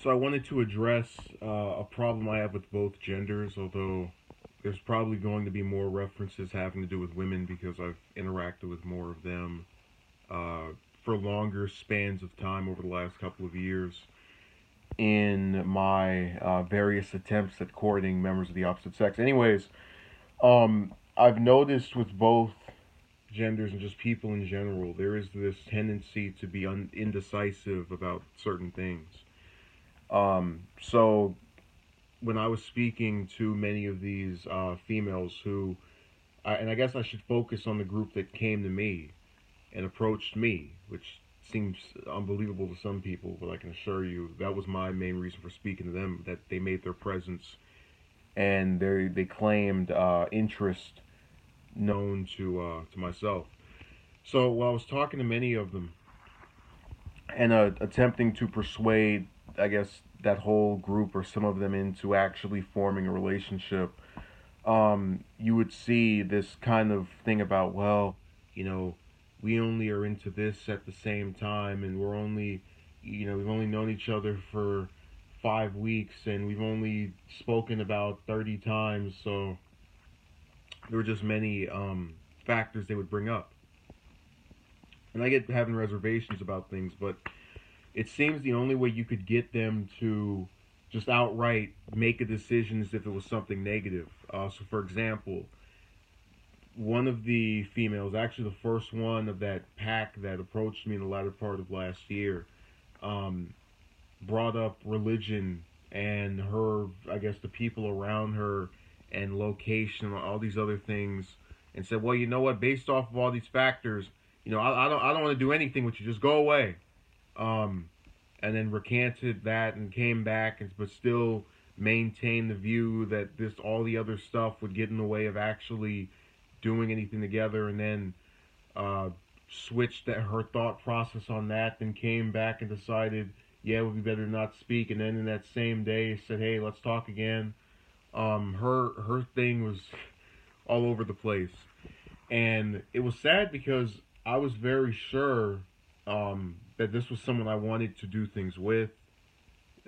So I wanted to address a problem I have with both genders, although there's probably going to be more references having to do with women because I've interacted with more of them uh, for longer spans of time over the last couple of years in my various attempts at courting members of the opposite sex. Anyways, I've noticed with both genders and just people in general, there is this tendency to be indecisive about certain things. So when I was speaking to many of these females who, and I guess I should focus on the group that came to me and approached me, which seems unbelievable to some people, but I can assure you that was my main reason for speaking to them. That they made their presence and they claimed interest known to myself. So while I was talking to many of them and attempting to persuade, I guess, that whole group or some of them into actually forming a relationship, you would see this kind of thing about, well, you know, we only are into this at the same time, and we're only, we've only known each other for 5 weeks, and we've only spoken about 30 times, so there were just many factors they would bring up. And I get having reservations about things, but it seems the only way you could get them to just outright make a decision is if it was something negative. So, for example, one of the females, actually the first one of that pack that approached me in the latter part of last year, um, brought up religion and her, I guess, the people around her and location, all these other things, and said, well, you know what? Based off of all these factors, I don't want to do anything with you. Just go away. Um, and then recanted that and came back, but still maintained the view that this all the other stuff would get in the way of actually doing anything together, and then uh, switched her thought process on that, then came back and decided, yeah, it would be better to not speak, and then in that same day said, hey, let's talk again. Her thing was all over the place, and it was sad because I was very sure that this was someone I wanted to do things with,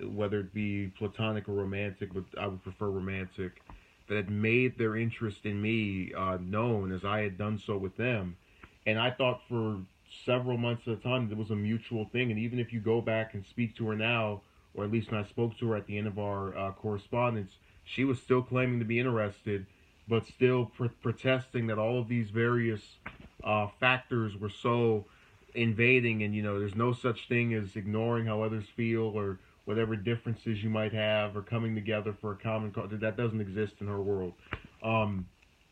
whether it be platonic or romantic, but I would prefer romantic, that had made their interest in me known as I had done so with them. And I thought for several months at a time it was a mutual thing. And even if you go back and speak to her now, or at least when I spoke to her at the end of our correspondence, she was still claiming to be interested, but still protesting that all of these various factors were so invading, and there's no such thing as ignoring how others feel or whatever differences you might have, or coming together for a common cause. That doesn't exist in her world. um,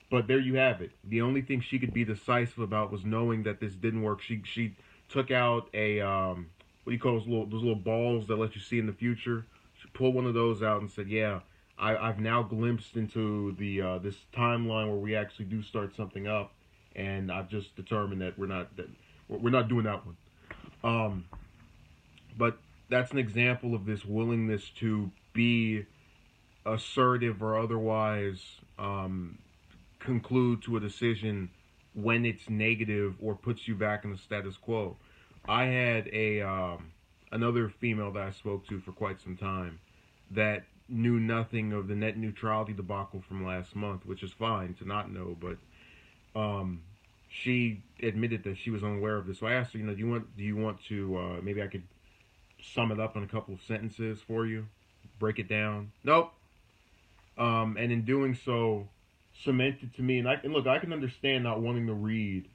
but there you have it. The only thing she could be decisive about was knowing that this didn't work. She took out a what do you call those little balls that let you see in the future. She pulled one of those out and said, "Yeah, I've now glimpsed into the this timeline where we actually do start something up, and I've just determined that we're not doing that one." Um, but that's an example of this willingness to be assertive or otherwise conclude to a decision when it's negative or puts you back in the status quo. I had a another female that I spoke to for quite some time that knew nothing of the net neutrality debacle from last month, which is fine to not know, but she admitted that she was unaware of this. So I asked her, do you want to maybe I could sum it up in a couple of sentences for you, break it down? Nope. And in doing so, cemented to me, and look, I can understand not wanting to read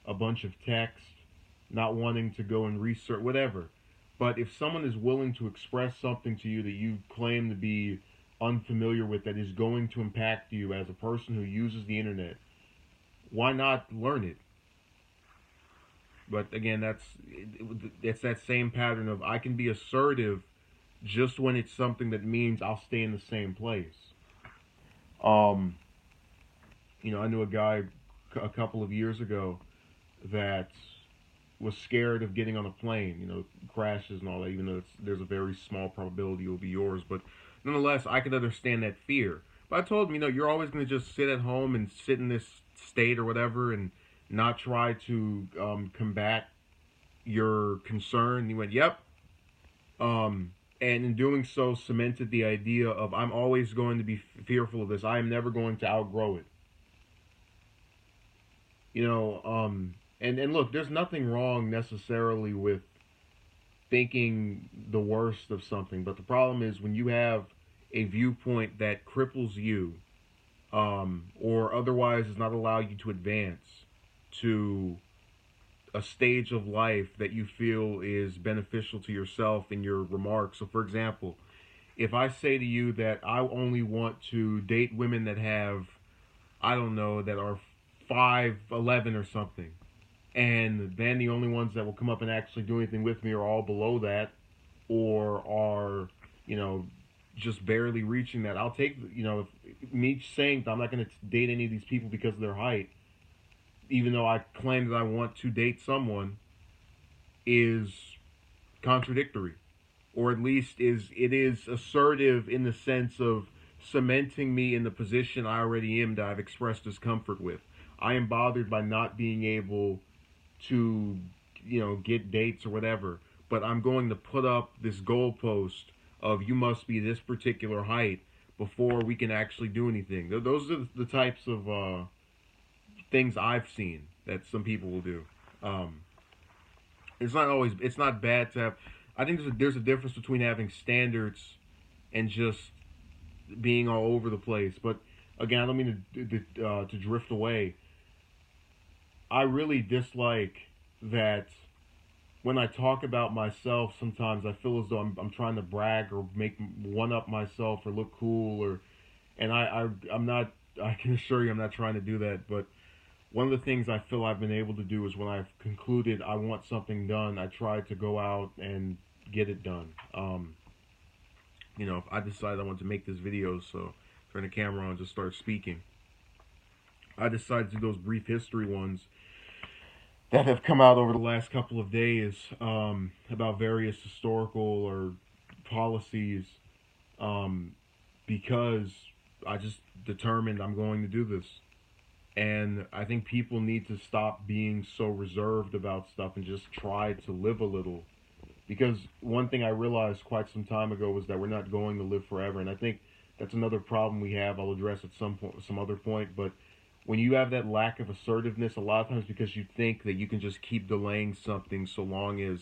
a bunch of text, not wanting to go and research whatever. But if someone is willing to express something to you that you claim to be unfamiliar with, that is going to impact you as a person who uses the internet, why not learn it? But again, that's that same pattern of I can be assertive just when it's something that means I'll stay in the same place. Um, I knew a guy a couple of years ago that was scared of getting on a plane, crashes and all that, even though there's a very small probability it will be yours. But nonetheless, I could understand that fear. But I told him, you're always going to just sit at home and sit in this state or whatever and not try to combat your concern. He went, yep. and in doing so cemented the idea of I'm always going to be fearful of this. I am never going to outgrow it. You know, and look, there's nothing wrong necessarily with thinking the worst of something, but the problem is when you have a viewpoint that cripples you, or otherwise does not allow you to advance to a stage of life that you feel is beneficial to yourself in your remarks. So, for example, if I say to you that I only want to date women that have, I don't know, that are 5'11" or something, and then the only ones that will come up and actually do anything with me are all below that, or are, you know, just barely reaching that. I'll take, you know, if, me saying that I'm not going to date any of these people because of their height, even though I claim that I want to date someone, is contradictory, or at least it is assertive in the sense of cementing me in the position I already am that I've expressed discomfort with. I am bothered by not being able to, you know, get dates or whatever, but I'm going to put up this goalpost of you must be this particular height before we can actually do anything. Those are the types of things I've seen that some people will do. Um, it's not bad to have. I think there's a difference between having standards and just being all over the place. But again, I don't mean to drift away. I really dislike that when I talk about myself, sometimes I feel as though I'm trying to brag or make one up myself or look cool, or and I'm not. I can assure you I'm not trying to do that. But one of the things I feel I've been able to do is when I've concluded I want something done, I try to go out and get it done. You know, if I decide I want to make this video, so turn the camera on and just start speaking. I decided to do those brief history ones that have come out over the last couple of days, about various historical or policies, um, because I just determined I'm going to do this. And I think people need to stop being so reserved about stuff and just try to live a little. Because one thing I realized quite some time ago was that we're not going to live forever. And I think that's another problem we have. I'll address at some point, some other point. But when you have that lack of assertiveness, a lot of times because you think that you can just keep delaying something so long as,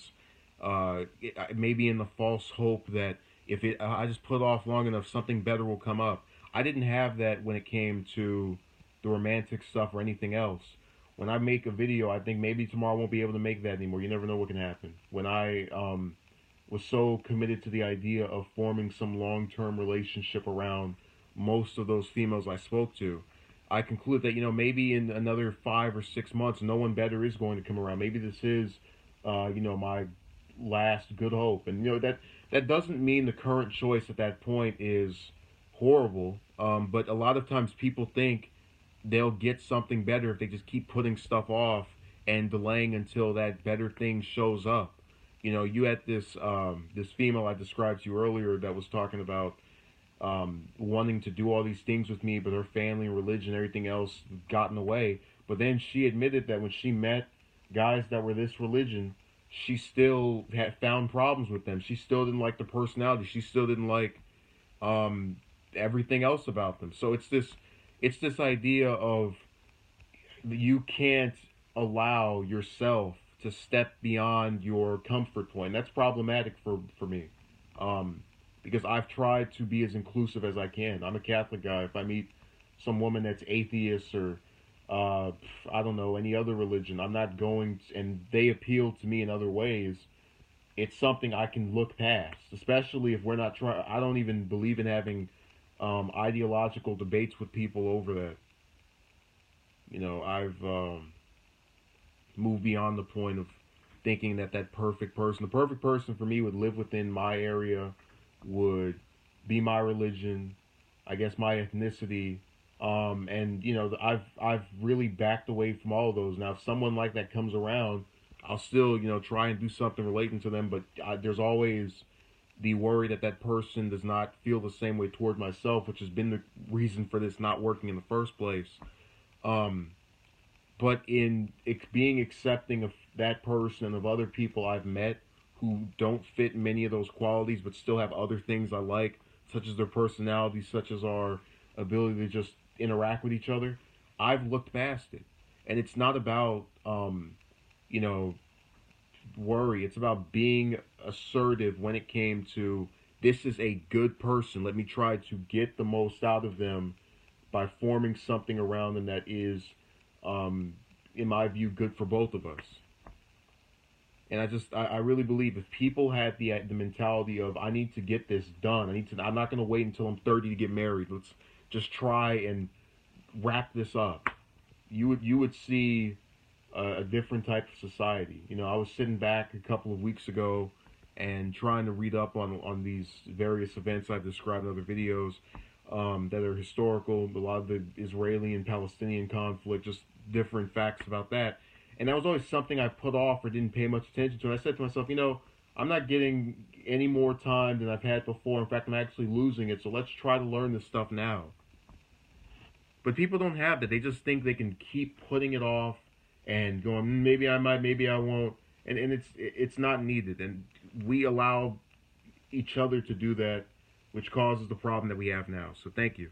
maybe in the false hope that if I just put off long enough, something better will come up. I didn't have that when it came to the romantic stuff or anything else. When I make a video, I think maybe tomorrow I won't be able to make that anymore. You never know what can happen. When I was so committed to the idea of forming some long-term relationship around most of those females I spoke to, I concluded that, you know, maybe in another 5 or 6 months, no one better is going to come around. Maybe this is, you know, my last good hope. And, you know, that doesn't mean the current choice at that point is horrible. But a lot of times people think they'll get something better if they just keep putting stuff off and delaying until that better thing shows up. You know, you had this female I described to you earlier that was talking about wanting to do all these things with me, but her family and religion and everything else got in the way. But then she admitted that when she met guys that were this religion, she still had found problems with them. She still didn't like the personality. She still didn't like um, everything else about them. So it's this idea of you can't allow yourself to step beyond your comfort point. That's problematic for me, um, because I've tried to be as inclusive as I can. I'm a Catholic guy. If I meet some woman that's atheist or uh, I don't know, any other religion, I'm not going to, and they appeal to me in other ways. It's something I can look past, especially if we're not trying. I don't even believe in having ideological debates with people over that. You know, I've moved beyond the point of thinking that the perfect person for me would live within my area, would be my religion, I guess my ethnicity, and you know, I've really backed away from all of those. Now, if someone like that comes around, I'll still, you know, try and do something relating to them, but there's always the worry that that person does not feel the same way toward myself, which has been the reason for this not working in the first place. Um, but in being accepting of that person and of other people I've met who don't fit many of those qualities, but still have other things I like, such as their personality, such as our ability to just interact with each other. I've looked past it, and it's not about you know worry. It's about being assertive when it came to this is a good person. Let me try to get the most out of them by forming something around them that is, um, in my view, good for both of us. And I really believe if people had the mentality of I need to get this done, I'm not going to wait until I'm 30 to get married. Let's just try and wrap this up. You would see a different type of society. I was sitting back a couple of weeks ago and trying to read up on these various events I've described in other videos, that are historical, a lot of the Israeli and Palestinian conflict, just different facts about that. And that was always something I put off or didn't pay much attention to. And I said to myself, I'm not getting any more time than I've had before. In fact, I'm actually losing it. So let's try to learn this stuff now. But people don't have that. They just think they can keep putting it off and going, maybe I might, maybe I won't. And it's not needed. And we allow each other to do that, which causes the problem that we have now. So thank you.